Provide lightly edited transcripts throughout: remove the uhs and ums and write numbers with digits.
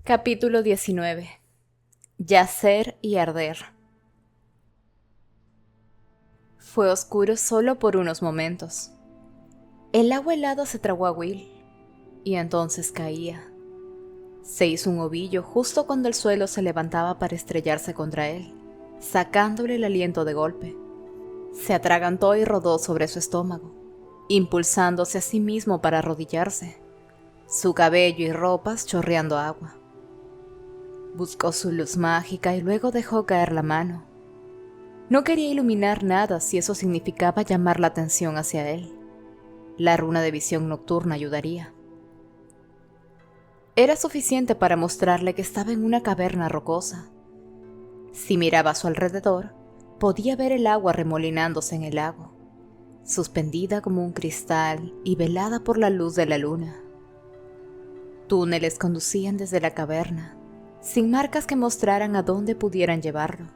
Capítulo 19. Yacer y arder. Fue oscuro solo por unos momentos. El agua helada se tragó a Will, y entonces caía. Se hizo un ovillo justo cuando el suelo se levantaba para estrellarse contra él, sacándole el aliento de golpe. Se atragantó y rodó sobre su estómago, impulsándose a sí mismo para arrodillarse, su cabello y ropas chorreando agua. Buscó su luz mágica y luego dejó caer la mano. No quería iluminar nada si eso significaba llamar la atención hacia él. La runa de visión nocturna ayudaría. Era suficiente para mostrarle que estaba en una caverna rocosa. Si miraba a su alrededor, podía ver el agua remolinándose en el lago, suspendida como un cristal y velada por la luz de la luna. Túneles conducían desde la caverna, sin marcas que mostraran a dónde pudieran llevarlo.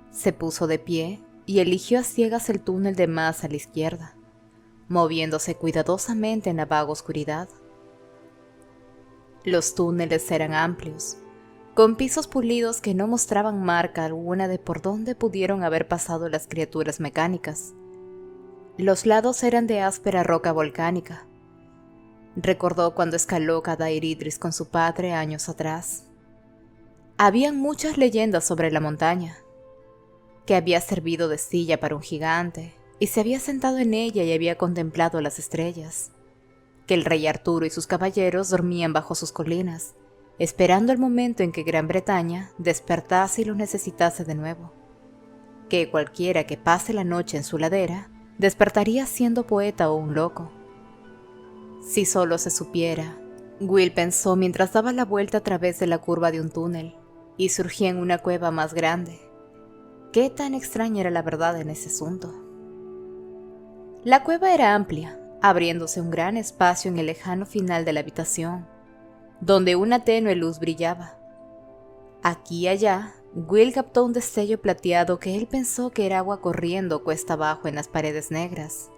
Se puso de pie y eligió a ciegas el túnel de más a la izquierda, moviéndose cuidadosamente en la vaga oscuridad. Los túneles eran amplios, con pisos pulidos que no mostraban marca alguna de por dónde pudieron haber pasado las criaturas mecánicas. Los lados eran de áspera roca volcánica. Recordó cuando escaló Cadair Idris con su padre años atrás. Habían muchas leyendas sobre la montaña, que había servido de silla para un gigante, y se había sentado en ella y había contemplado las estrellas, que el rey Arturo y sus caballeros dormían bajo sus colinas, esperando el momento en que Gran Bretaña despertase y los necesitase de nuevo, que cualquiera que pase la noche en su ladera despertaría siendo poeta o un loco. Si solo se supiera, Will pensó mientras daba la vuelta a través de la curva de un túnel y surgía en una cueva más grande. ¿Qué tan extraña era la verdad en ese asunto? La cueva era amplia, abriéndose un gran espacio en el lejano final de la habitación, donde una tenue luz brillaba. Aquí y allá, Will captó un destello plateado que él pensó que era agua corriendo cuesta abajo en las paredes negras,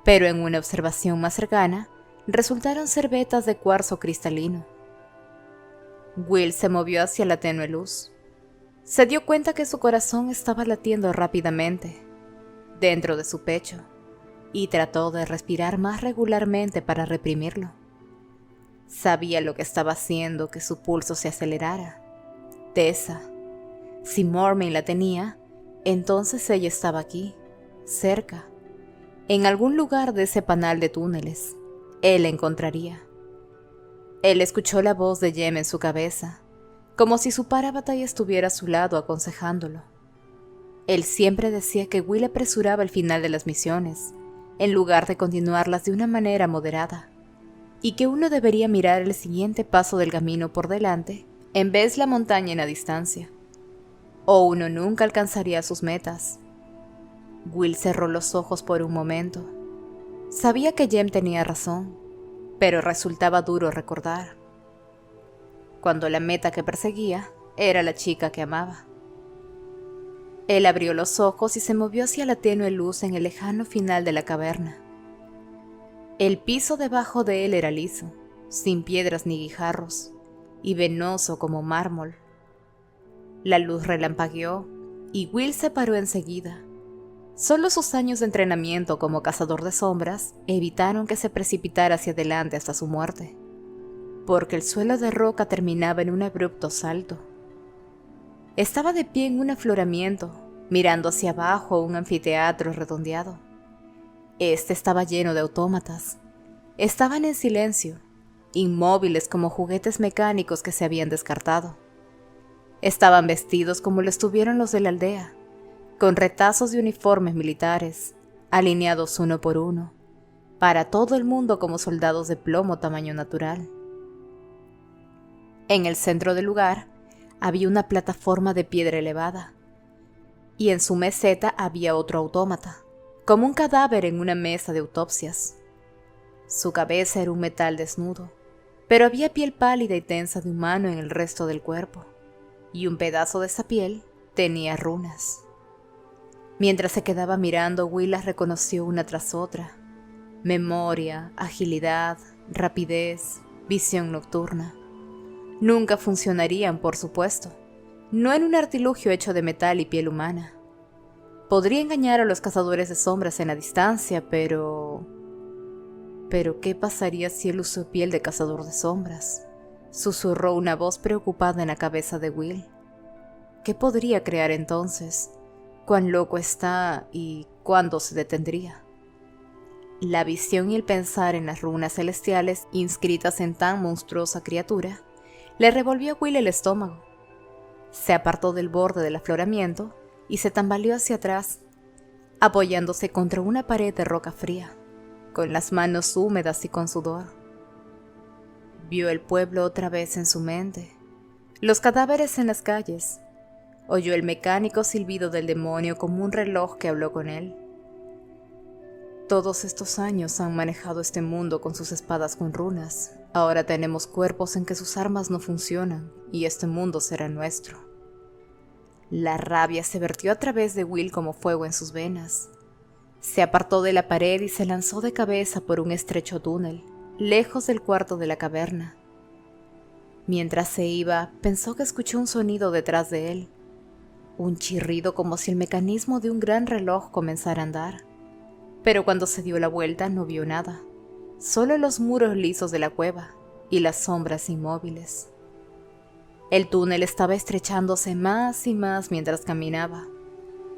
pero en una observación más cercana, resultaron ser vetas de cuarzo cristalino. Will se movió hacia la tenue luz. Se dio cuenta que su corazón estaba latiendo rápidamente dentro de su pecho y trató de respirar más regularmente para reprimirlo. Sabía lo que estaba haciendo que su pulso se acelerara. Tessa. Si Mormain la tenía, entonces ella estaba aquí, cerca, en algún lugar de ese panal de túneles. Él la encontraría. Él escuchó la voz de Jem en su cabeza, como si su parabatalla estuviera a su lado aconsejándolo. Él siempre decía que Will apresuraba el final de las misiones, en lugar de continuarlas de una manera moderada, y que uno debería mirar el siguiente paso del camino por delante, en vez de la montaña en la distancia, o uno nunca alcanzaría sus metas. Will cerró los ojos por un momento. Sabía que Jem tenía razón, pero resultaba duro recordar, cuando la meta que perseguía era la chica que amaba. Él abrió los ojos y se movió hacia la tenue luz en el lejano final de la caverna. El piso debajo de él era liso, sin piedras ni guijarros, y venoso como mármol. La luz relampagueó, y Will se paró enseguida. Solo sus años de entrenamiento como cazador de sombras evitaron que se precipitara hacia adelante hasta su muerte, porque el suelo de roca terminaba en un abrupto salto. Estaba de pie en un afloramiento, mirando hacia abajo a un anfiteatro redondeado. Este estaba lleno de autómatas. Estaban en silencio, inmóviles como juguetes mecánicos que se habían descartado. Estaban vestidos como lo estuvieron los de la aldea, con retazos de uniformes militares, alineados uno por uno, para todo el mundo como soldados de plomo tamaño natural. En el centro del lugar había una plataforma de piedra elevada, y en su meseta había otro autómata, como un cadáver en una mesa de autopsias. Su cabeza era un metal desnudo, pero había piel pálida y tensa de humano en el resto del cuerpo, y un pedazo de esa piel tenía runas. Mientras se quedaba mirando, Will las reconoció una tras otra. Memoria, agilidad, rapidez, visión nocturna. Nunca funcionarían, por supuesto, no en un artilugio hecho de metal y piel humana. Podría engañar a los cazadores de sombras en la distancia, pero... ¿Pero qué pasaría si él usó piel de cazador de sombras? Susurró una voz preocupada en la cabeza de Will. ¿Qué podría crear entonces? ¿Cuán loco está y cuándo se detendría? La visión y el pensar en las runas celestiales inscritas en tan monstruosa criatura le revolvió a Will el estómago. Se apartó del borde del afloramiento y se tambaleó hacia atrás, apoyándose contra una pared de roca fría, con las manos húmedas y con sudor. Vio el pueblo otra vez en su mente, los cadáveres en las calles. Oyó el mecánico silbido del demonio como un reloj que habló con él. Todos estos años han manejado este mundo con sus espadas con runas. Ahora tenemos cuerpos en que sus armas no funcionan y este mundo será nuestro. La rabia se vertió a través de Will como fuego en sus venas. Se apartó de la pared y se lanzó de cabeza por un estrecho túnel, lejos del cuarto de la caverna. Mientras se iba, pensó que escuchó un sonido detrás de él. Un chirrido como si el mecanismo de un gran reloj comenzara a andar. Pero cuando se dio la vuelta no vio nada, solo los muros lisos de la cueva y las sombras inmóviles. El túnel estaba estrechándose más y más mientras caminaba,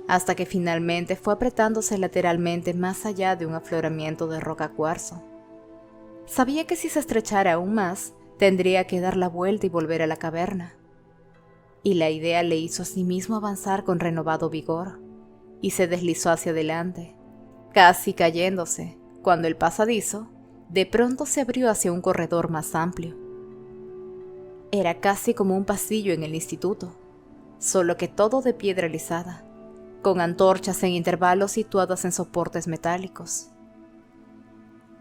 hasta que finalmente fue apretándose lateralmente más allá de un afloramiento de roca cuarzo. Sabía que si se estrechara aún más, tendría que dar la vuelta y volver a la caverna. Y la idea le hizo a sí mismo avanzar con renovado vigor, y se deslizó hacia adelante, casi cayéndose, cuando el pasadizo de pronto se abrió hacia un corredor más amplio. Era casi como un pasillo en el instituto, solo que todo de piedra lisada, con antorchas en intervalos situadas en soportes metálicos.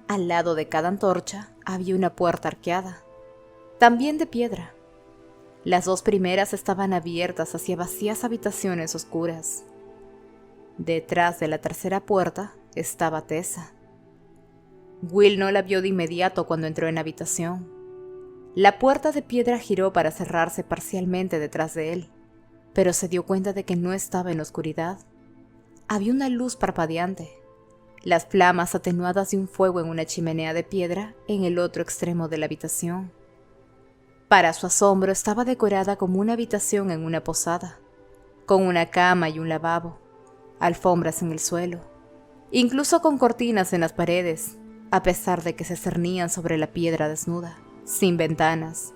Al lado de cada antorcha había una puerta arqueada, también de piedra. Las dos primeras estaban abiertas hacia vacías habitaciones oscuras. Detrás de la tercera puerta estaba Tessa. Will no la vio de inmediato cuando entró en la habitación. La puerta de piedra giró para cerrarse parcialmente detrás de él, pero se dio cuenta de que no estaba en oscuridad. Había una luz parpadeante, las flamas atenuadas de un fuego en una chimenea de piedra en el otro extremo de la habitación. Para su asombro, estaba decorada como una habitación en una posada, con una cama y un lavabo, alfombras en el suelo, incluso con cortinas en las paredes, a pesar de que se cernían sobre la piedra desnuda, sin ventanas.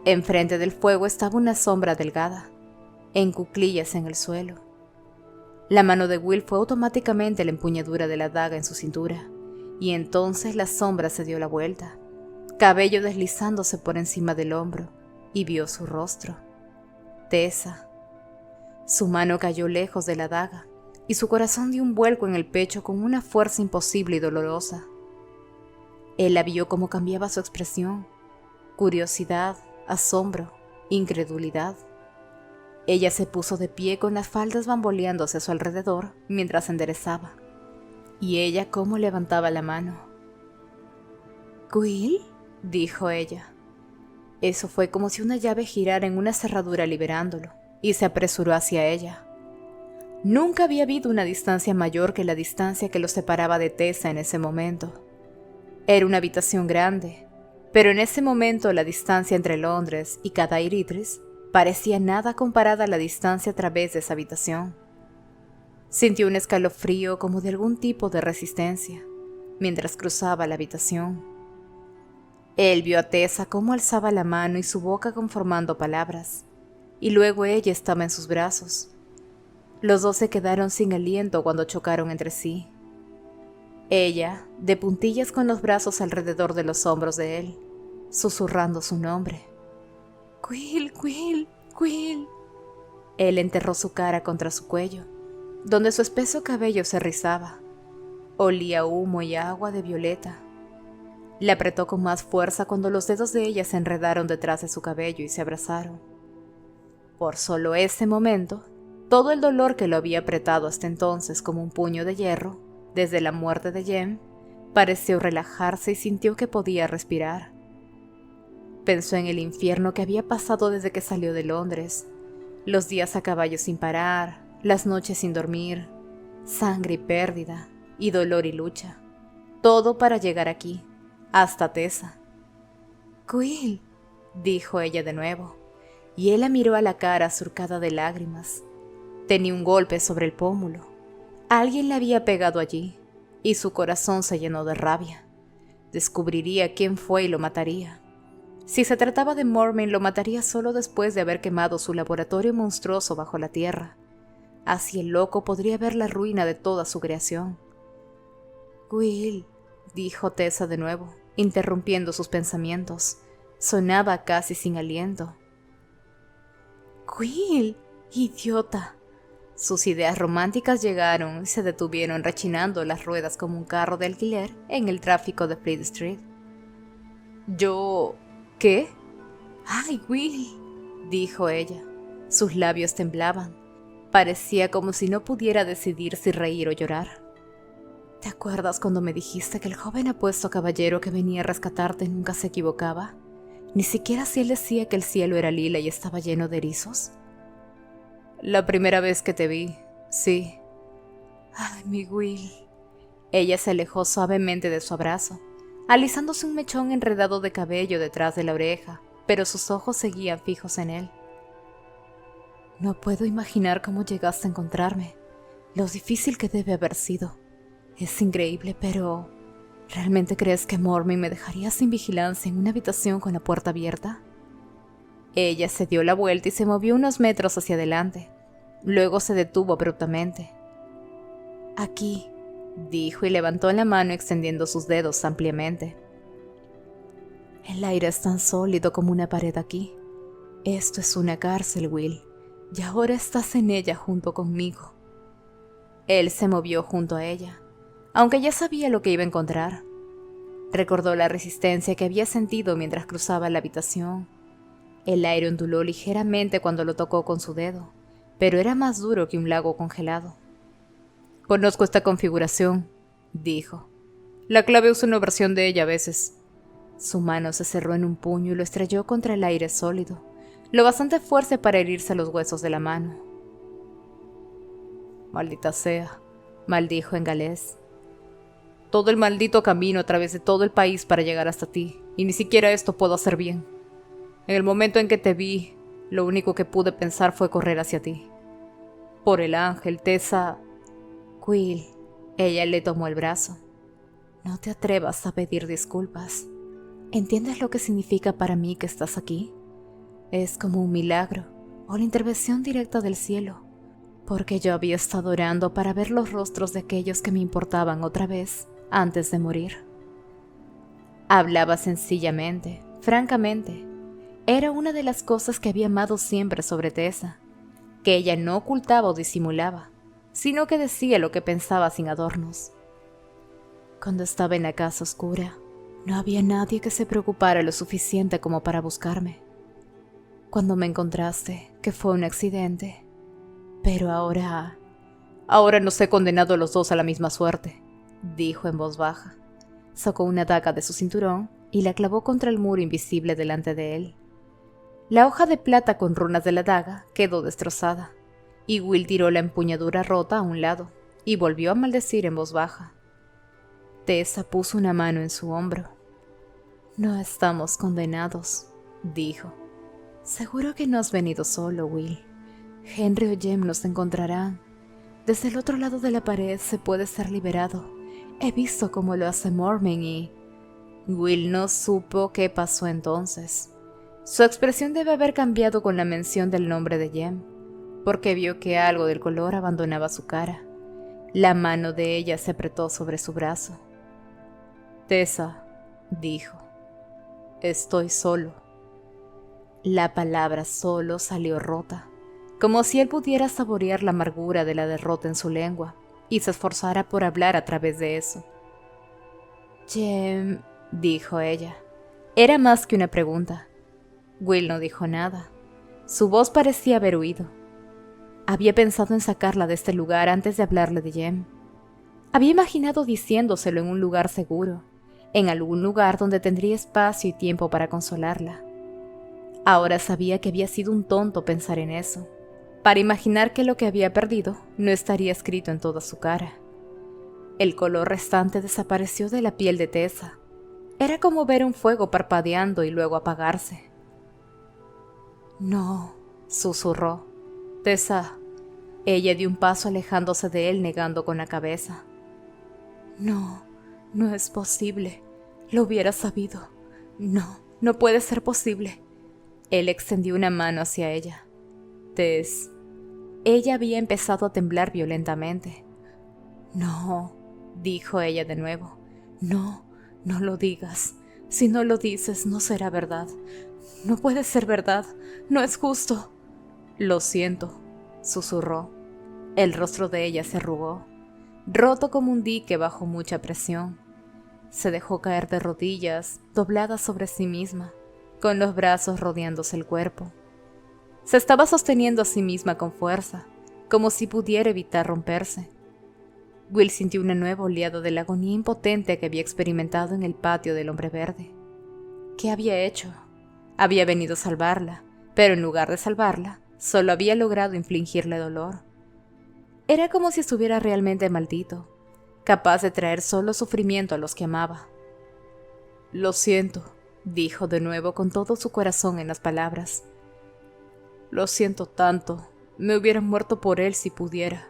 Enfrente del fuego estaba una sombra delgada, en cuclillas en el suelo. La mano de Will fue automáticamente la empuñadura de la daga en su cintura, y entonces la sombra se dio la vuelta, cabello deslizándose por encima del hombro, y vio su rostro. Tessa. Su mano cayó lejos de la daga, y su corazón dio un vuelco en el pecho con una fuerza imposible y dolorosa. Él la vio cómo cambiaba su expresión: curiosidad, asombro, incredulidad. Ella se puso de pie con las faldas bamboleándose a su alrededor mientras se enderezaba, y ella cómo levantaba la mano. «¿Will?», dijo ella. Eso fue como si una llave girara en una cerradura liberándolo, y se apresuró hacia ella. Nunca había habido una distancia mayor que la distancia que los separaba de Tessa en ese momento. Era una habitación grande, pero en ese momento la distancia entre Londres y Cadair Idris parecía nada comparada a la distancia a través de esa habitación. Sintió un escalofrío como de algún tipo de resistencia mientras cruzaba la habitación. Él vio a Tessa cómo alzaba la mano y su boca conformando palabras, y luego ella estaba en sus brazos. Los dos se quedaron sin aliento cuando chocaron entre sí. Ella, de puntillas con los brazos alrededor de los hombros de él, susurrando su nombre. «Will, Will, Will». Él enterró su cara contra su cuello, donde su espeso cabello se rizaba. Olía a humo y a agua de violeta. Le apretó con más fuerza cuando los dedos de ella se enredaron detrás de su cabello y se abrazaron. Por solo ese momento, todo el dolor que lo había apretado hasta entonces como un puño de hierro, desde la muerte de Jem, pareció relajarse y sintió que podía respirar. Pensó en el infierno que había pasado desde que salió de Londres. Los días a caballo sin parar, las noches sin dormir, sangre y pérdida, y dolor y lucha. Todo para llegar aquí, hasta Tessa. «Quill», dijo ella de nuevo, y él la miró a la cara surcada de lágrimas. Tenía un golpe sobre el pómulo. Alguien le había pegado allí, y su corazón se llenó de rabia. Descubriría quién fue y lo mataría. Si se trataba de Mormon, lo mataría solo después de haber quemado su laboratorio monstruoso bajo la tierra. Así el loco podría ver la ruina de toda su creación. «Quill», dijo Tessa de nuevo, interrumpiendo sus pensamientos. Sonaba casi sin aliento. «Quill, idiota». Sus ideas románticas llegaron y se detuvieron rechinando las ruedas como un carro de alquiler en el tráfico de Fleet Street. «¿Qué?» «Ay, Will», dijo ella. Sus labios temblaban. Parecía como si no pudiera decidir si reír o llorar. «¿Te acuerdas cuando me dijiste que el joven apuesto caballero que venía a rescatarte nunca se equivocaba? Ni siquiera si él decía que el cielo era lila y estaba lleno de erizos». «La primera vez que te vi, sí». «Ay, mi Will». Ella se alejó suavemente de su abrazo, alisándose un mechón enredado de cabello detrás de la oreja, pero sus ojos seguían fijos en él. «No puedo imaginar cómo llegaste a encontrarme, lo difícil que debe haber sido. Es increíble, pero ¿realmente crees que Mormon me dejaría sin vigilancia en una habitación con la puerta abierta?» Ella se dio la vuelta y se movió unos metros hacia adelante. Luego se detuvo abruptamente. «Aquí», dijo y levantó la mano extendiendo sus dedos ampliamente. «El aire es tan sólido como una pared aquí. Esto es una cárcel, Will, y ahora estás en ella junto conmigo». Él se movió junto a ella, aunque ya sabía lo que iba a encontrar. Recordó la resistencia que había sentido mientras cruzaba la habitación. El aire onduló ligeramente cuando lo tocó con su dedo, pero era más duro que un lago congelado. «Conozco esta configuración», dijo. «La clave usa una versión de ella a veces». Su mano se cerró en un puño y lo estrelló contra el aire sólido, lo bastante fuerte para herirse los huesos de la mano. «Maldita sea», maldijo en galés. «Todo el maldito camino a través de todo el país para llegar hasta ti, y ni siquiera esto puedo hacer bien. En el momento en que te vi, lo único que pude pensar fue correr hacia ti. Por el ángel, Tessa». «Quill», ella le tomó el brazo. «No te atrevas a pedir disculpas. ¿Entiendes lo que significa para mí que estás aquí? Es como un milagro o la intervención directa del cielo, porque yo había estado orando para ver los rostros de aquellos que me importaban otra vez antes de morir». Hablaba sencillamente, francamente. Era una de las cosas que había amado siempre sobre Tessa, que ella no ocultaba o disimulaba, sino que decía lo que pensaba sin adornos. Cuando estaba en la casa oscura, no había nadie que se preocupara lo suficiente como para buscarme. Cuando me encontraste, que fue un accidente, pero ahora nos he condenado a los dos a la misma suerte», dijo en voz baja. Sacó una daga de su cinturón y la clavó contra el muro invisible delante de él. La hoja de plata con runas de la daga quedó destrozada, y Will tiró la empuñadura rota a un lado y volvió a maldecir en voz baja. Tessa puso una mano en su hombro. «No estamos condenados», dijo. «Seguro que no has venido solo, Will. Henry o Jem nos encontrarán. Desde el otro lado de la pared se puede ser liberado. He visto cómo lo hace Mormon y...» Will no supo qué pasó entonces. Su expresión debe haber cambiado con la mención del nombre de Jem, porque vio que algo del color abandonaba su cara. La mano de ella se apretó sobre su brazo. «Tessa», dijo, «estoy solo». La palabra solo salió rota, como si él pudiera saborear la amargura de la derrota en su lengua y se esforzara por hablar a través de eso. «Jem», dijo ella. Era más que una pregunta. Will no dijo nada. Su voz parecía haber huido. Había pensado en sacarla de este lugar antes de hablarle de Jem. Había imaginado diciéndoselo en un lugar seguro, en algún lugar donde tendría espacio y tiempo para consolarla, Ahora sabía que había sido un tonto pensar en eso, para imaginar que lo que había perdido no estaría escrito en toda su cara. El color restante desapareció de la piel de Tessa. Era como ver un fuego parpadeando y luego apagarse. No, susurró. Tessa. Ella dio un paso alejándose de él, negando con la cabeza. No, no es posible. Lo hubiera sabido. No, no puede ser posible. Él extendió una mano hacia ella. Tess. Ella había empezado a temblar violentamente. No, dijo ella de nuevo. No, no lo digas. Si no lo dices, no será verdad. No puede ser verdad. No es justo. Lo siento, susurró. El rostro de ella se arrugó, roto como un dique bajo mucha presión. Se dejó caer de rodillas, doblada sobre sí misma, con los brazos rodeándose el cuerpo. Se estaba sosteniendo a sí misma con fuerza, como si pudiera evitar romperse. Will sintió una nueva oleada de la agonía impotente que había experimentado en el patio del Hombre Verde. ¿Qué había hecho? Había venido a salvarla, pero en lugar de salvarla, solo había logrado infligirle dolor. Era como si estuviera realmente maldito, capaz de traer solo sufrimiento a los que amaba. Lo siento, dijo de nuevo con todo su corazón en las palabras. Lo siento tanto, me hubiera muerto por él si pudiera.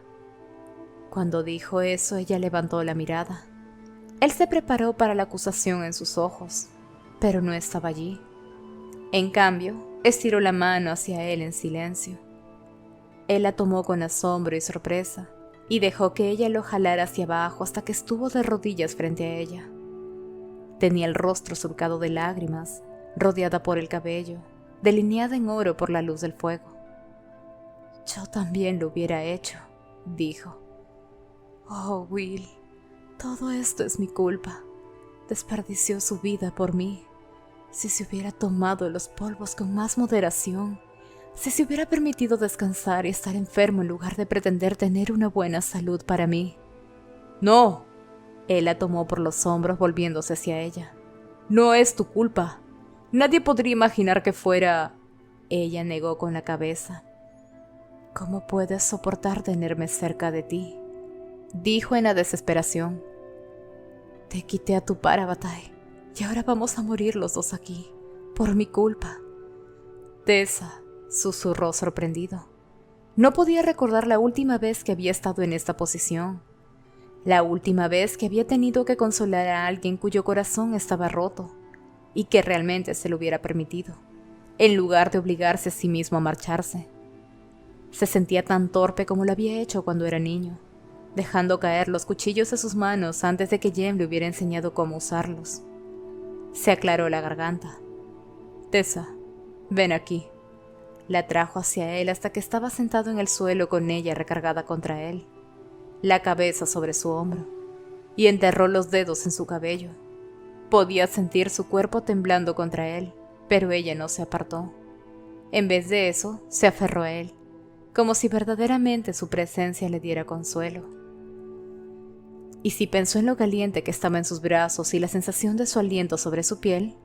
Cuando dijo eso, ella levantó la mirada. Él se preparó para la acusación en sus ojos, pero no estaba allí. En cambio, estiró la mano hacia él en silencio. Él la tomó con asombro y sorpresa, y dejó que ella lo jalara hacia abajo hasta que estuvo de rodillas frente a ella. Tenía el rostro surcado de lágrimas, rodeada por el cabello, delineada en oro por la luz del fuego. Yo también lo hubiera hecho, dijo. Oh, Will, todo esto es mi culpa. Desperdició su vida por mí. Si se hubiera tomado los polvos con más moderación, si se hubiera permitido descansar y estar enfermo en lugar de pretender tener una buena salud para mí. No. Él la tomó por los hombros volviéndose hacia ella. No es tu culpa. Nadie podría imaginar que fuera... Ella negó con la cabeza. ¿Cómo puedes soportar tenerme cerca de ti?, dijo en la desesperación. Te quité a tu Parabatai y ahora vamos a morir los dos aquí, por mi culpa. Tessa, susurró sorprendido. No podía recordar la última vez que había estado en esta posición. La última vez que había tenido que consolar a alguien cuyo corazón estaba roto y que realmente se lo hubiera permitido, en lugar de obligarse a sí mismo a marcharse. Se sentía tan torpe como lo había hecho cuando era niño, dejando caer los cuchillos de sus manos antes de que Jem le hubiera enseñado cómo usarlos. Se aclaró la garganta. Tessa, ven aquí. La trajo hacia él hasta que estaba sentado en el suelo con ella recargada contra él, la cabeza sobre su hombro, y enterró los dedos en su cabello. Podía sentir su cuerpo temblando contra él, pero ella no se apartó. En vez de eso, se aferró a él, como si verdaderamente su presencia le diera consuelo. Y si pensó en lo caliente que estaba en sus brazos y la sensación de su aliento sobre su piel,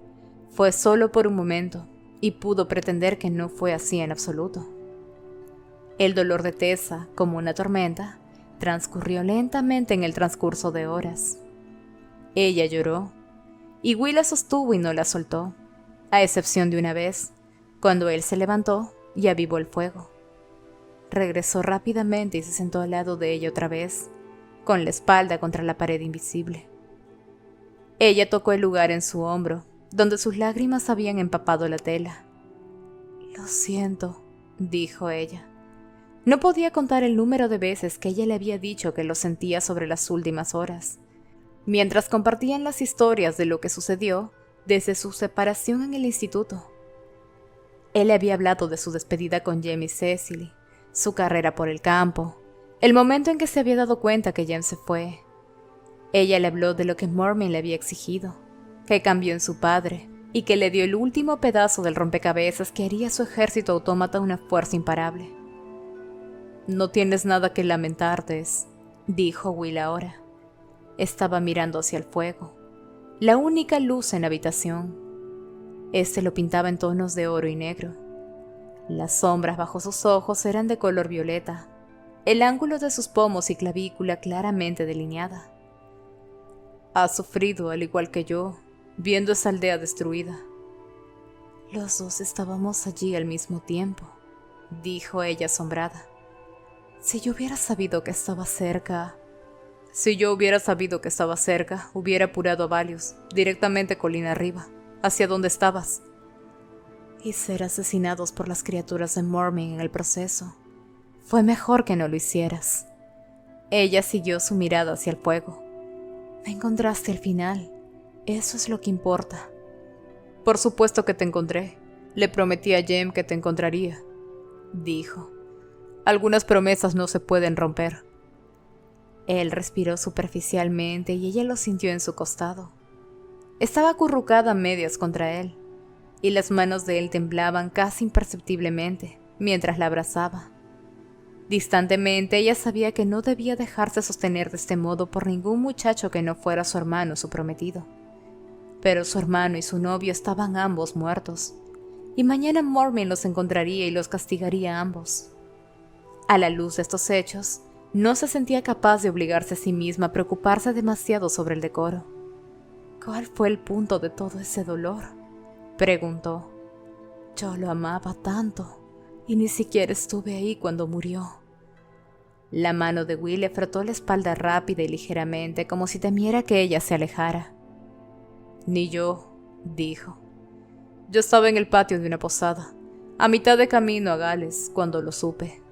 fue solo por un momento, y pudo pretender que no fue así en absoluto. El dolor de Tessa, como una tormenta, transcurrió lentamente en el transcurso de horas. Ella lloró, y Will la sostuvo y no la soltó, a excepción de una vez, cuando él se levantó y avivó el fuego. Regresó rápidamente y se sentó al lado de ella otra vez, con la espalda contra la pared invisible. Ella tocó el lugar en su hombro, donde sus lágrimas habían empapado la tela. Lo siento, dijo ella. No podía contar el número de veces que ella le había dicho que lo sentía sobre las últimas horas, mientras compartían las historias de lo que sucedió desde su separación en el instituto. Él le había hablado de su despedida con Jem y Cecily, su carrera por el campo, el momento en que se había dado cuenta que Jem se fue. Ella le habló de lo que Mormon le había exigido, que cambió en su padre y que le dio el último pedazo del rompecabezas que haría su ejército autómata una fuerza imparable. No tienes nada que lamentar, Tess, dijo Will ahora. Estaba mirando hacia el fuego, la única luz en la habitación. Este lo pintaba en tonos de oro y negro. Las sombras bajo sus ojos eran de color violeta, el ángulo de sus pomos y clavícula claramente delineada. Has sufrido, al igual que yo, viendo esa aldea destruida. Los dos estábamos allí al mismo tiempo, dijo ella asombrada. Si yo hubiera sabido que estaba cerca... Si yo hubiera sabido que estaba cerca, hubiera apurado a Valios, directamente colina arriba, hacia donde estabas. Y ser asesinados por las criaturas de Mormin en el proceso. Fue mejor que no lo hicieras. Ella siguió su mirada hacia el fuego. Me encontraste al final. Eso es lo que importa. Por supuesto que te encontré. Le prometí a Jem que te encontraría, dijo. Algunas promesas no se pueden romper. Él respiró superficialmente y ella lo sintió en su costado. Estaba acurrucada a medias contra él, y las manos de él temblaban casi imperceptiblemente mientras la abrazaba. Distantemente ella sabía que no debía dejarse sostener de este modo por ningún muchacho que no fuera su hermano o su prometido. Pero su hermano y su novio estaban ambos muertos, y mañana Mormin los encontraría y los castigaría a ambos. A la luz de estos hechos, no se sentía capaz de obligarse a sí misma a preocuparse demasiado sobre el decoro. ¿Cuál fue el punto de todo ese dolor?, preguntó. Yo lo amaba tanto, y ni siquiera estuve ahí cuando murió. La mano de Will le frotó la espalda rápida y ligeramente, como si temiera que ella se alejara. Ni yo, dijo. Yo estaba en el patio de una posada, a mitad de camino a Gales, cuando lo supe.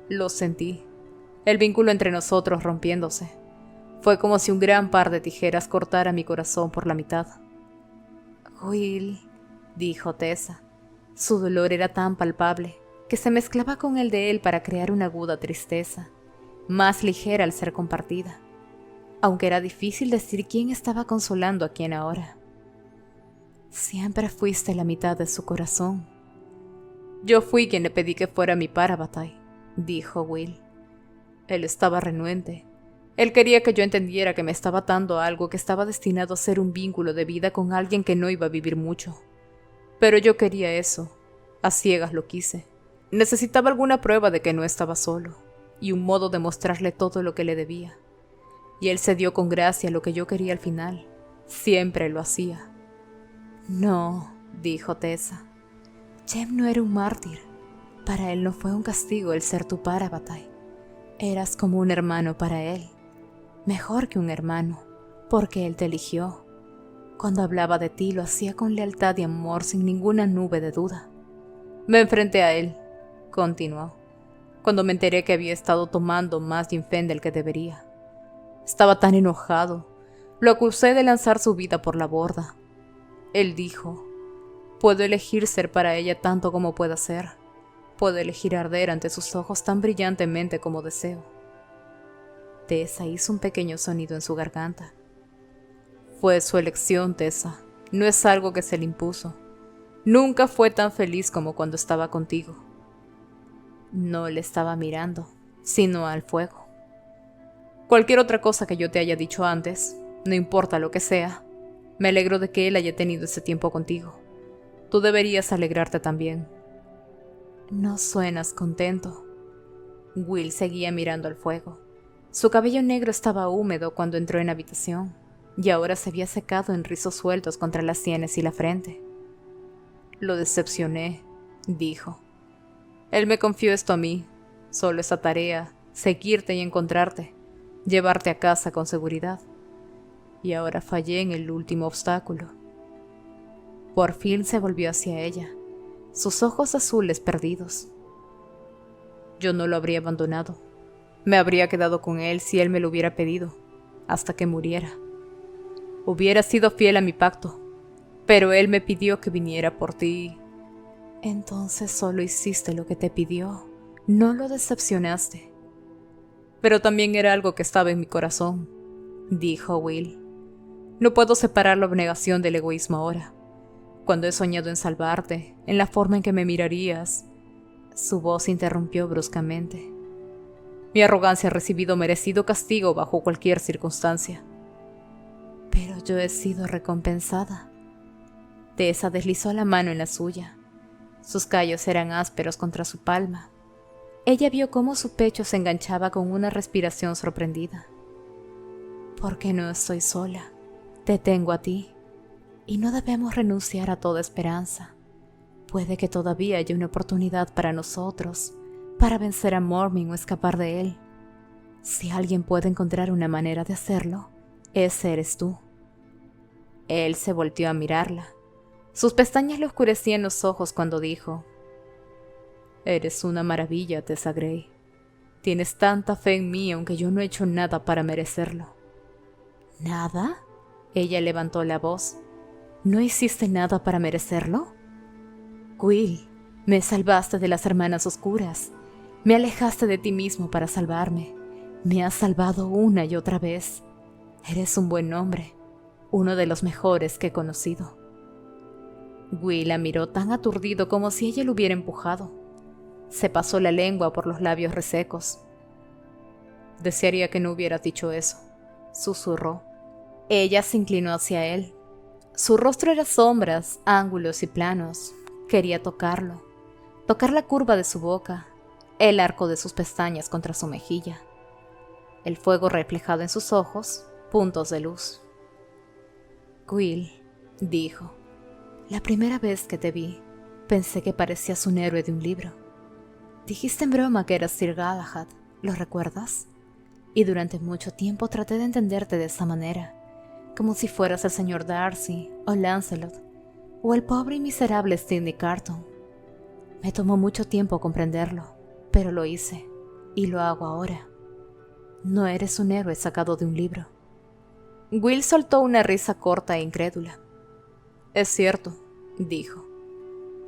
Lo sentí. El vínculo entre nosotros rompiéndose. Fue como si un gran par de tijeras cortara mi corazón por la mitad. Will, dijo Tessa. Su dolor era tan palpable que se mezclaba con el de él para crear una aguda tristeza, más ligera al ser compartida, aunque era difícil decir quién estaba consolando a quién ahora. Siempre fuiste la mitad de su corazón. Yo fui quien le pedí que fuera mi Parabatai, dijo Will. Él estaba renuente. Él quería que yo entendiera que me estaba atando a algo que estaba destinado a ser un vínculo de vida con alguien que no iba a vivir mucho. Pero yo quería eso. A ciegas lo quise. Necesitaba alguna prueba de que no estaba solo, y un modo de mostrarle todo lo que le debía. Y él cedió con gracia lo que yo quería al final. Siempre lo hacía. No, dijo Tessa. Jem no era un mártir. Para él no fue un castigo el ser tu Parabatai. Eras como un hermano para él. Mejor que un hermano, porque él te eligió. Cuando hablaba de ti lo hacía con lealtad y amor sin ninguna nube de duda. Me enfrenté a él, continuó, cuando me enteré que había estado tomando más Ginfen del que debería. Estaba tan enojado. Lo acusé de lanzar su vida por la borda. Él dijo, puedo elegir ser para ella tanto como pueda ser. Puedo elegir arder ante sus ojos tan brillantemente como deseo. Tessa hizo un pequeño sonido en su garganta. Fue su elección, Tessa. No es algo que se le impuso. Nunca fue tan feliz como cuando estaba contigo. No le estaba mirando, sino al fuego. Cualquier otra cosa que yo te haya dicho antes, no importa lo que sea, me alegro de que él haya tenido ese tiempo contigo. Tú deberías alegrarte también. No suenas contento. Will seguía mirando al fuego. Su cabello negro estaba húmedo cuando entró en la habitación, y ahora se había secado en rizos sueltos contra las sienes y la frente. Lo decepcioné, dijo. Él me confió esto a mí, solo esa tarea, seguirte y encontrarte, llevarte a casa con seguridad. Y ahora fallé en el último obstáculo. Por fin se volvió hacia ella, sus ojos azules perdidos. Yo no lo habría abandonado. Me habría quedado con él si él me lo hubiera pedido, hasta que muriera. Hubiera sido fiel a mi pacto, pero él me pidió que viniera por ti. Entonces solo hiciste lo que te pidió, no lo decepcionaste. Pero también era algo que estaba en mi corazón, dijo Will. No puedo separar la abnegación del egoísmo ahora. Cuando he soñado en salvarte, en la forma en que me mirarías... Su voz interrumpió bruscamente. Mi arrogancia ha recibido merecido castigo bajo cualquier circunstancia. Pero yo he sido recompensada. Tessa deslizó la mano en la suya. Sus callos eran ásperos contra su palma. Ella vio cómo su pecho se enganchaba con una respiración sorprendida. «Porque no estoy sola. Te tengo a ti. Y no debemos renunciar a toda esperanza. Puede que todavía haya una oportunidad para nosotros, para vencer a Morming o escapar de él. Si alguien puede encontrar una manera de hacerlo, ese eres tú». Él se volteó a mirarla. Sus pestañas le oscurecían los ojos cuando dijo: «Eres una maravilla, Tessa Gray. Tienes tanta fe en mí aunque yo no he hecho nada para merecerlo». «¿Nada?». Ella levantó la voz. «¿No hiciste nada para merecerlo?». «Will, me salvaste de las hermanas oscuras. Me alejaste de ti mismo para salvarme. Me has salvado una y otra vez. Eres un buen hombre, uno de los mejores que he conocido». Will la miró tan aturdido como si ella lo hubiera empujado. Se pasó la lengua por los labios resecos. «Desearía que no hubiera dicho eso», susurró. Ella se inclinó hacia él. Su rostro era sombras, ángulos y planos. Quería tocarlo, tocar la curva de su boca, el arco de sus pestañas contra su mejilla, el fuego reflejado en sus ojos, puntos de luz. «Will», dijo, «la primera vez que te vi, pensé que parecías un héroe de un libro. Dijiste en broma que eras Sir Galahad, ¿lo recuerdas? Y durante mucho tiempo traté de entenderte de esa manera, como si fueras el señor Darcy o Lancelot, o el pobre y miserable Sidney Carton. Me tomó mucho tiempo comprenderlo, pero lo hice, y lo hago ahora. No eres un héroe sacado de un libro». Will soltó una risa corta e incrédula. «Es cierto», dijo.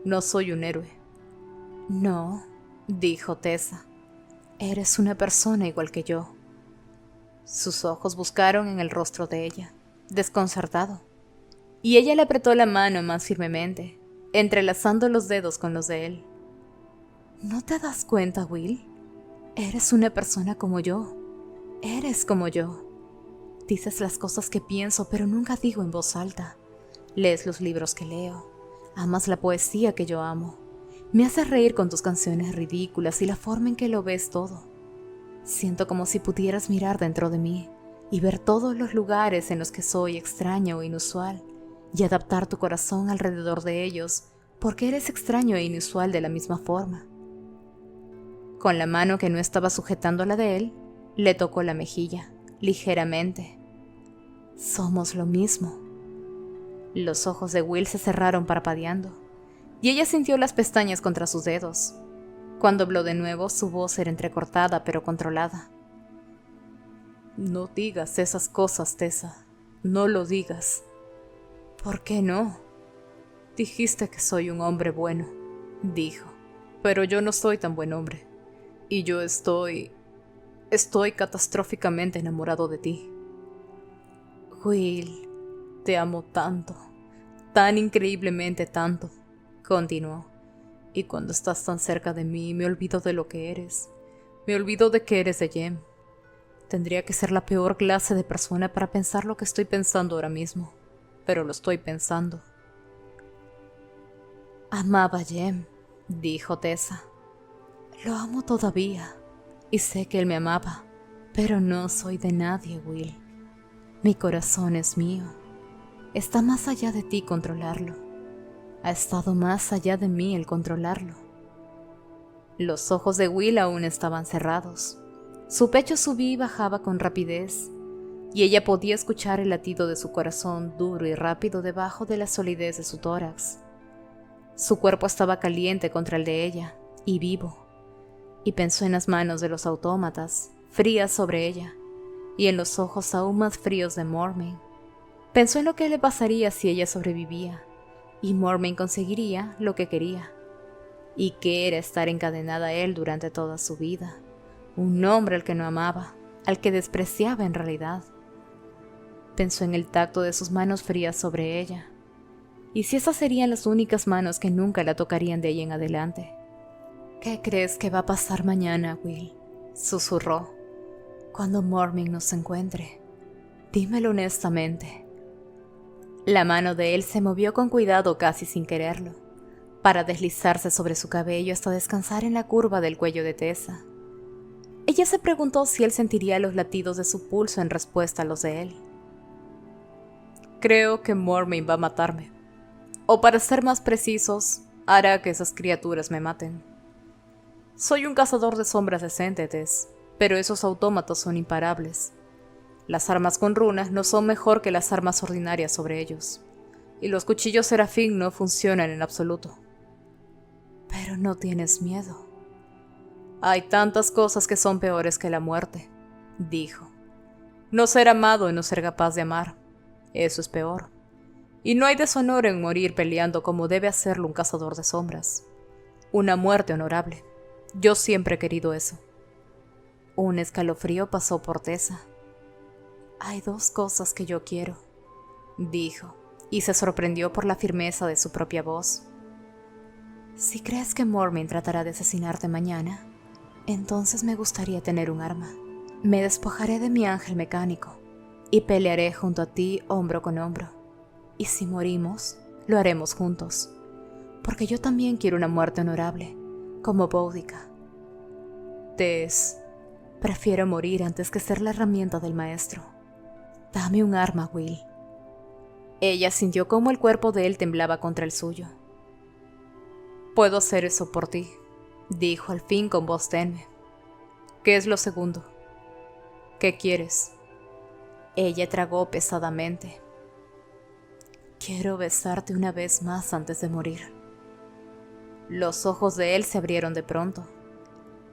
«No soy un héroe». «No», dijo Tessa. «Eres una persona igual que yo». Sus ojos buscaron en el rostro de ella, desconcertado, y ella le apretó la mano más firmemente, entrelazando los dedos con los de él. «¿No te das cuenta, Will? Eres una persona como yo. Eres como yo. Dices las cosas que pienso, pero nunca digo en voz alta. Lees los libros que leo. Amas la poesía que yo amo. Me haces reír con tus canciones ridículas y la forma en que lo ves todo. Siento como si pudieras mirar dentro de mí y ver todos los lugares en los que soy extraña o inusual y adaptar tu corazón alrededor de ellos, porque eres extraño e inusual de la misma forma». Con la mano que no estaba sujetando la de él, le tocó la mejilla, ligeramente. «Somos lo mismo». Los ojos de Will se cerraron parpadeando, y ella sintió las pestañas contra sus dedos. Cuando habló de nuevo, su voz era entrecortada pero controlada. «No digas esas cosas, Tessa. No lo digas». «¿Por qué no?». «Dijiste que soy un hombre bueno», dijo. «Pero yo no soy tan buen hombre. Y yo estoy catastróficamente enamorado de ti». «Will, te amo tanto, tan increíblemente tanto», continuó. «Y cuando estás tan cerca de mí, me olvido de lo que eres. Me olvido de que eres de Jem. Tendría que ser la peor clase de persona para pensar lo que estoy pensando ahora mismo, pero lo estoy pensando». «Amaba a Jem», dijo Tessa. «Lo amo todavía, y sé que él me amaba, pero no soy de nadie, Will. Mi corazón es mío. Está más allá de ti controlarlo. Ha estado más allá de mí el controlarlo». Los ojos de Will aún estaban cerrados. Su pecho subía y bajaba con rapidez, y ella podía escuchar el latido de su corazón duro y rápido debajo de la solidez de su tórax. Su cuerpo estaba caliente contra el de ella, y vivo, y pensó en las manos de los autómatas, frías sobre ella, y en los ojos aún más fríos de Mormon. Pensó en lo que le pasaría si ella sobrevivía, y Mormon conseguiría lo que quería, y que era estar encadenada a él durante toda su vida, un hombre al que no amaba, al que despreciaba en realidad. Pensó en el tacto de sus manos frías sobre ella, y si esas serían las únicas manos que nunca la tocarían de ahí en adelante. «¿Qué crees que va a pasar mañana, Will?», susurró. «Cuando Mormon nos encuentre. Dímelo honestamente». La mano de él se movió con cuidado casi sin quererlo, para deslizarse sobre su cabello hasta descansar en la curva del cuello de Tessa. Ella se preguntó si él sentiría los latidos de su pulso en respuesta a los de él. Creo que Mormon va a matarme. O para ser más precisos, hará que esas criaturas me maten. Soy un cazador de sombras decente, Tess, pero esos autómatos son imparables. Las armas con runas no son mejor que las armas ordinarias sobre ellos, y los cuchillos serafín no funcionan en absoluto. Pero no tienes miedo. Hay tantas cosas que son peores que la muerte, dijo. No ser amado y no ser capaz de amar, eso es peor. Y no hay deshonor en morir peleando como debe hacerlo un cazador de sombras. Una muerte honorable. Yo siempre he querido eso. Un escalofrío pasó por Tessa. Hay dos cosas que yo quiero, dijo, y se sorprendió por la firmeza de su propia voz. Si crees que Mormon tratará de asesinarte mañana, entonces me gustaría tener un arma. Me despojaré de mi ángel mecánico y pelearé junto a ti hombro con hombro. Y si morimos, lo haremos juntos, porque yo también quiero una muerte honorable, como Boudica. Tess, prefiero morir antes que ser la herramienta del maestro. Dame un arma, Will. Ella sintió cómo el cuerpo de él temblaba contra el suyo. Puedo hacer eso por ti, dijo al fin con voz tenue. ¿Qué es lo segundo? ¿Qué quieres? Ella tragó pesadamente. Quiero besarte una vez más antes de morir. Los ojos de él se abrieron de pronto.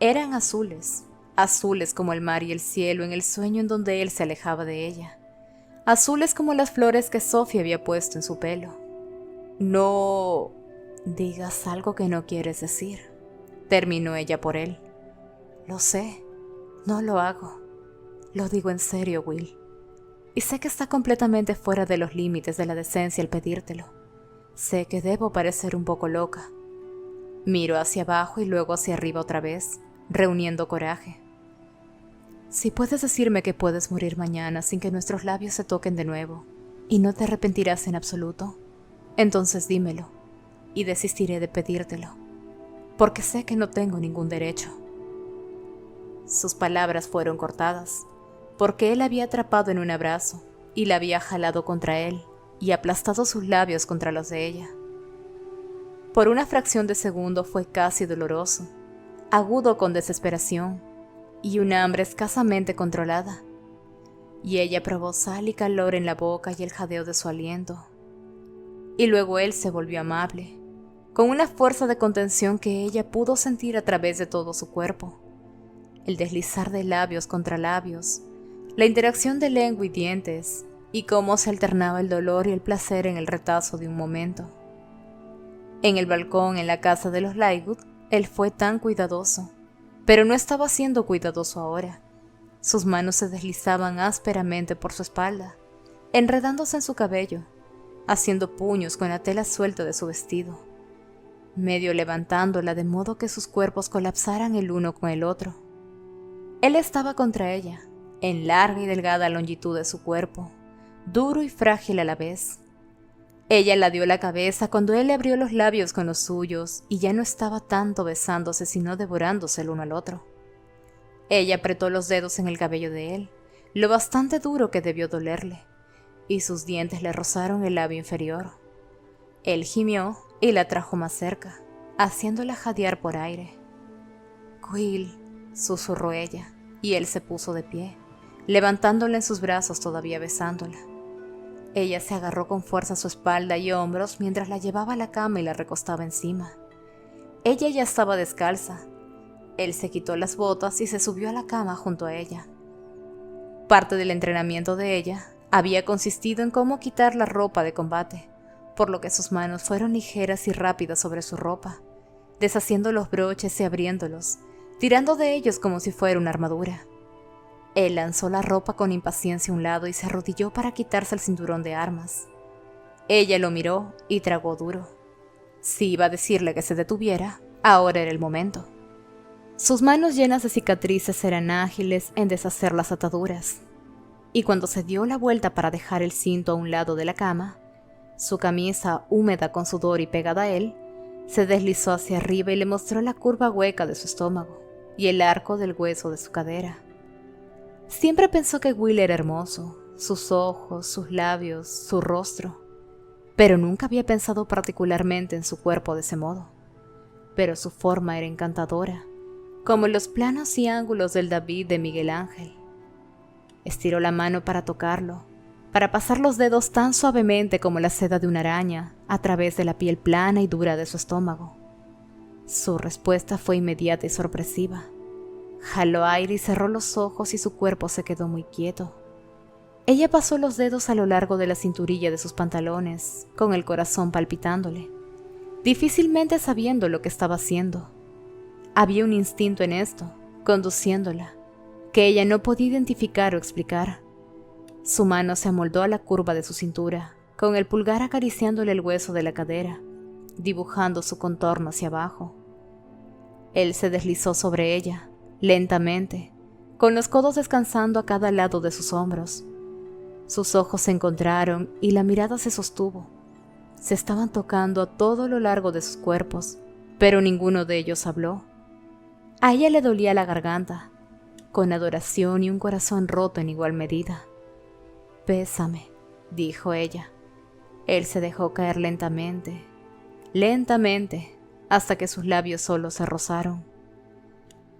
Eran azules, azules como el mar y el cielo en el sueño en donde él se alejaba de ella. Azules como las flores que Sophie había puesto en su pelo. No digas algo que no quieres decir, terminó ella por él. Lo sé, no lo hago. Lo digo en serio, Will. Y sé que está completamente fuera de los límites de la decencia al pedírtelo. Sé que debo parecer un poco loca. Miro hacia abajo y luego hacia arriba otra vez, reuniendo coraje. Si puedes decirme que puedes morir mañana sin que nuestros labios se toquen de nuevo, y no te arrepentirás en absoluto, entonces dímelo, y desistiré de pedírtelo, porque sé que no tengo ningún derecho. Sus palabras fueron cortadas, porque él la había atrapado en un abrazo y la había jalado contra él y aplastado sus labios contra los de ella. Por una fracción de segundo fue casi doloroso, agudo con desesperación y una hambre escasamente controlada, y ella probó sal y calor en la boca y el jadeo de su aliento. Y luego él se volvió amable, con una fuerza de contención que ella pudo sentir a través de todo su cuerpo, el deslizar de labios contra labios, la interacción de lengua y dientes, y cómo se alternaba el dolor y el placer en el retazo de un momento. En el balcón en la casa de los Lightwood, él fue tan cuidadoso, pero no estaba siendo cuidadoso ahora. Sus manos se deslizaban ásperamente por su espalda, enredándose en su cabello, haciendo puños con la tela suelta de su vestido, medio levantándola de modo que sus cuerpos colapsaran el uno con el otro. Él estaba contra ella, en larga y delgada longitud de su cuerpo, duro y frágil a la vez. Ella la dio la cabeza cuando él le abrió los labios con los suyos y ya no estaba tanto besándose sino devorándose el uno al otro. Ella apretó los dedos en el cabello de él, lo bastante duro que debió dolerle, y sus dientes le rozaron el labio inferior. Él gimió y la trajo más cerca, haciéndola jadear por aire. «Will», susurró ella, y él se puso de pie, levantándola en sus brazos todavía besándola. Ella se agarró con fuerza a su espalda y hombros mientras la llevaba a la cama y la recostaba encima. Ella ya estaba descalza. Él se quitó las botas y se subió a la cama junto a ella. Parte del entrenamiento de ella había consistido en cómo quitar la ropa de combate, por lo que sus manos fueron ligeras y rápidas sobre su ropa, deshaciendo los broches y abriéndolos, tirando de ellos como si fuera una armadura. Él lanzó la ropa con impaciencia a un lado y se arrodilló para quitarse el cinturón de armas. Ella lo miró y tragó duro. Si iba a decirle que se detuviera, ahora era el momento. Sus manos llenas de cicatrices eran ágiles en deshacer las ataduras, y cuando se dio la vuelta para dejar el cinto a un lado de la cama, Su camisa, húmeda con sudor y pegada a él, se deslizó hacia arriba y le mostró la curva hueca de su estómago y el arco del hueso de su cadera. Siempre pensó que Will era hermoso, sus ojos, sus labios, su rostro, pero nunca había pensado particularmente en su cuerpo de ese modo. Pero su forma era encantadora, como los planos y ángulos del David de Miguel Ángel. Estiró la mano para tocarlo, para pasar los dedos tan suavemente como la seda de una araña a través de la piel plana y dura de su estómago. Su respuesta fue inmediata y sorpresiva. Jaló aire y cerró los ojos y su cuerpo se quedó muy quieto. Ella pasó los dedos a lo largo de la cinturilla de sus pantalones, con el corazón palpitándole, difícilmente sabiendo lo que estaba haciendo. Había un instinto en esto, conduciéndola, que ella no podía identificar o explicar. Su mano se amoldó a la curva de su cintura, con el pulgar acariciándole el hueso de la cadera, dibujando su contorno hacia abajo. Él se deslizó sobre ella, lentamente, con los codos descansando a cada lado de sus hombros. Sus ojos se encontraron y la mirada se sostuvo. Se estaban tocando a todo lo largo de sus cuerpos, pero ninguno de ellos habló. A ella le dolía la garganta, con adoración y un corazón roto en igual medida. «Bésame», dijo ella. Él se dejó caer lentamente, hasta que sus labios solo se rozaron.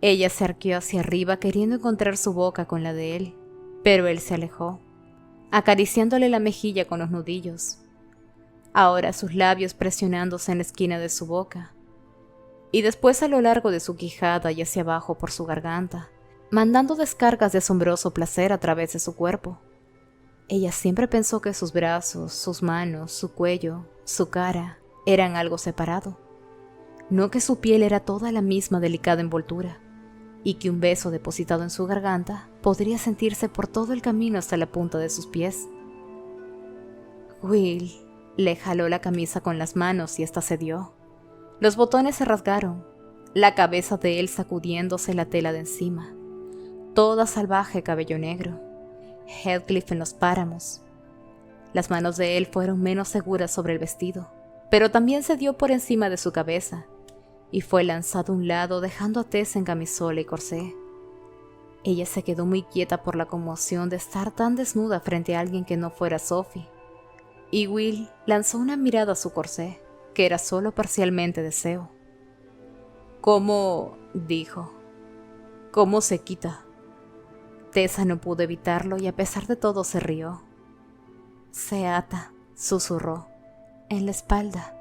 Ella se arqueó hacia arriba queriendo encontrar su boca con la de él, pero él se alejó, acariciándole la mejilla con los nudillos, ahora sus labios presionándose en la esquina de su boca, y después a lo largo de su quijada y hacia abajo por su garganta, mandando descargas de asombroso placer a través de su cuerpo. Ella siempre pensó que sus brazos, sus manos, su cuello, su cara eran algo separado, no que su piel era toda la misma delicada envoltura, y que un beso depositado en su garganta podría sentirse por todo el camino hasta la punta de sus pies. Will le jaló la camisa con las manos y ésta cedió. Los botones se rasgaron, la cabeza de él sacudiéndose la tela de encima, toda salvaje cabello negro, Heathcliff en los páramos. Las manos de él fueron menos seguras sobre el vestido, pero también se dio por encima de su cabeza, y fue lanzado a un lado dejando a Tess en camisola y corsé. Ella se quedó muy quieta por la conmoción de estar tan desnuda frente a alguien que no fuera Sophie, y Will lanzó una mirada a su corsé, que era solo parcialmente deseo. «¿Cómo?», dijo. «¿Cómo se quita?». Tessa no pudo evitarlo y a pesar de todo se rió. «Se ata», susurró, «en la espalda»,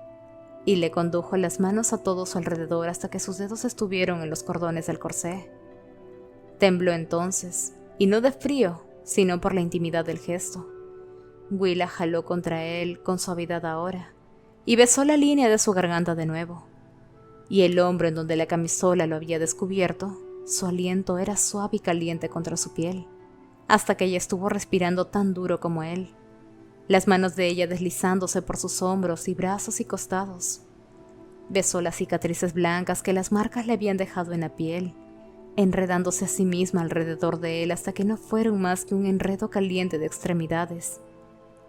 y le condujo las manos a todo su alrededor hasta que sus dedos estuvieron en los cordones del corsé. Tembló entonces, y no de frío, sino por la intimidad del gesto. Will la jaló contra él con suavidad ahora, y besó la línea de su garganta de nuevo. Y el hombro en donde la camisola lo había descubierto, su aliento era suave y caliente contra su piel, hasta que ella estuvo respirando tan duro como él, las manos de ella deslizándose por sus hombros y brazos y costados. Besó las cicatrices blancas que las marcas le habían dejado en la piel, enredándose a sí misma alrededor de él hasta que no fueron más que un enredo caliente de extremidades,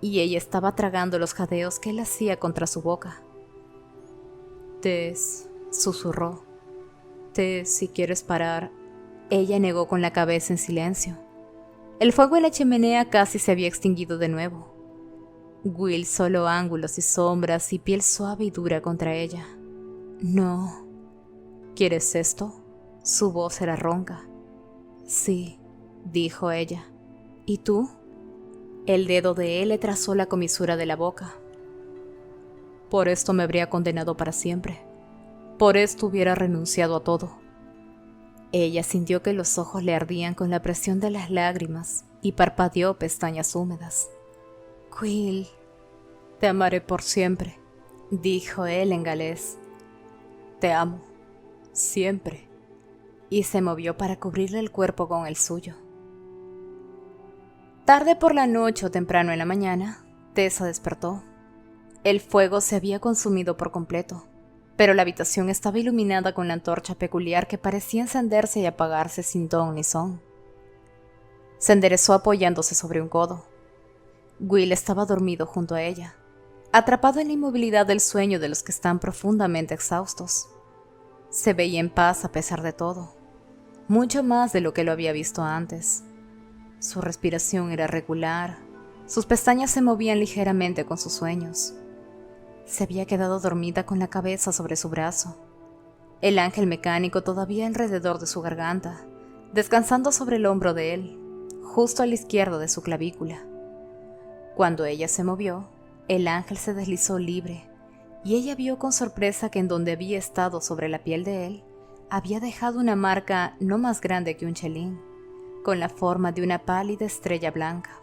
y ella estaba tragando los jadeos que él hacía contra su boca. «Tess», susurró. «Tess, si quieres parar». Ella negó con la cabeza en silencio. El fuego en la chimenea casi se había extinguido de nuevo. Will solo ángulos y sombras y piel suave y dura contra ella. «No». «¿Quieres esto?». Su voz era ronca. «Sí», dijo ella. «¿Y tú?». El dedo de él le trazó la comisura de la boca. «Por esto me habría condenado para siempre. Por esto hubiera renunciado a todo». Ella sintió que los ojos le ardían con la presión de las lágrimas y parpadeó pestañas húmedas. «Will». «Te amaré por siempre», dijo él en galés. «Te amo. Siempre». Y se movió para cubrirle el cuerpo con el suyo. Tarde por la noche o temprano en la mañana, Tessa despertó. El fuego se había consumido por completo, pero la habitación estaba iluminada con la antorcha peculiar que parecía encenderse y apagarse sin ton ni son. Se enderezó apoyándose sobre un codo. Will estaba dormido junto a ella, atrapado en la inmovilidad del sueño de los que están profundamente exhaustos. Se veía en paz a pesar de todo, mucho más de lo que lo había visto antes. Su respiración era regular, sus pestañas se movían ligeramente con sus sueños. Se había quedado dormida con la cabeza sobre su brazo, el ángel mecánico todavía alrededor de su garganta, descansando sobre el hombro de él, justo a la izquierda de su clavícula. Cuando ella se movió, el ángel se deslizó libre, y ella vio con sorpresa que en donde había estado sobre la piel de él, había dejado una marca no más grande que un chelín, con la forma de una pálida estrella blanca.